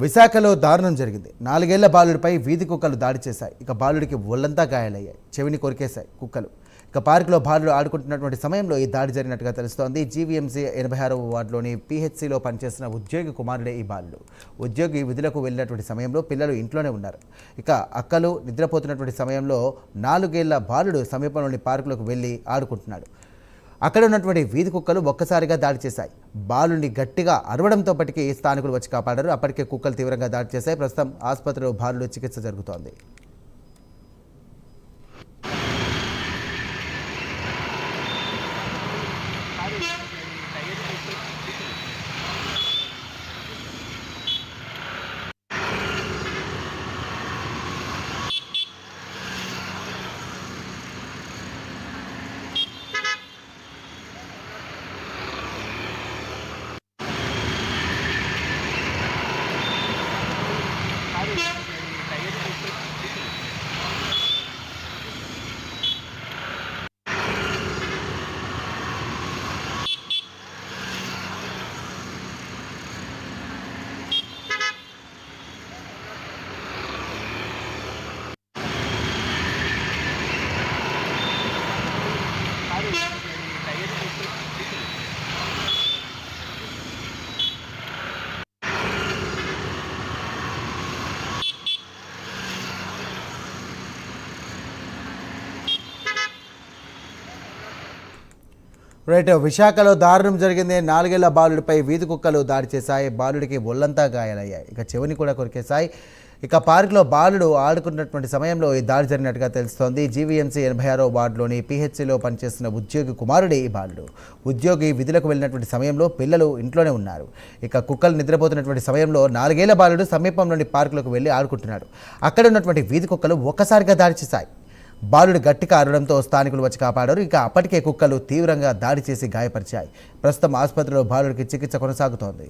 విశాఖలో దారుణం జరిగింది. 4 ఏళ్ల బాలుడిపై వీధి కుక్కలు దాడి చేశాయి. ఇక బాలుడికి ఒళ్లంతా గాయాలయ్యాయి. చెవిని కొరికేశాయి కుక్కలు. ఇక పార్కులో బాలుడు ఆడుకుంటున్నటువంటి సమయంలో ఈ దాడి జరిగినట్టుగా తెలుస్తోంది. జీవీఎంసీ 86వ వార్డులోని పీహెచ్సీలో పనిచేసిన ఉద్యోగి కుమారుడే ఈ బాలుడు. ఉద్యోగి విధులకు వెళ్ళినటువంటి సమయంలో పిల్లలు ఇంట్లోనే ఉన్నారు. ఇక అక్కలు నిద్రపోతున్నటువంటి సమయంలో 4 ఏళ్ల బాలుడు సమీపంలోని పార్కులకు వెళ్ళి ఆడుకుంటున్నాడు. అక్కడ ఉన్నటువంటి వీధి కుక్కలు ఒక్కసారిగా దాడి చేశాయి. బాలుని గట్టిగా అరవడంతో పటికి స్థానికులు వచ్చి కాపాడారు. అప్పటికే కుక్కలు తీవ్రంగా దాడి చేశాయి. ప్రస్తుతం ఆసుపత్రిలో బాలుడు చికిత్స జరుగుతోంది. రైట్, విశాఖలో దారుణం జరిగింది. 4 ఏళ్ల బాలుడిపై వీధి కుక్కలు దాడి చేశాయి. బాలుడికి ఒళ్లంతా గాయాలయ్యాయి. ఇక చెవిని కూడా కొరికేశాయి. ఇక పార్కులో బాలుడు ఆడుకున్నటువంటి సమయంలో ఈ దాడి జరిగినట్టుగా తెలుస్తోంది. జీవీఎంసీ 86వ వార్డులోని పీహెచ్సీలో పనిచేస్తున్న ఉద్యోగి కుమారుడే ఈ బాలుడు. ఉద్యోగి విధులకు వెళ్ళినటువంటి సమయంలో పిల్లలు ఇంట్లోనే ఉన్నారు. ఇక కుక్కలు నిద్రపోతున్నటువంటి సమయంలో 4 ఏళ్ల బాలుడు సమీపంలోని పార్కులకు వెళ్ళి ఆడుకుంటున్నాడు. అక్కడ ఉన్నటువంటి వీధి కుక్కలు ఒక్కసారిగా దాడి చేశాయి. బాలుడు గట్టిగా అరవడంతో స్థానికులు వచ్చి కాపాడారు. ఇక అప్పటికే కుక్కలు తీవ్రంగా దాడి చేసి గాయపరిచాయి. ప్రస్తుతం ఆసుపత్రిలో బాలుడికి చికిత్స కొనసాగుతోంది.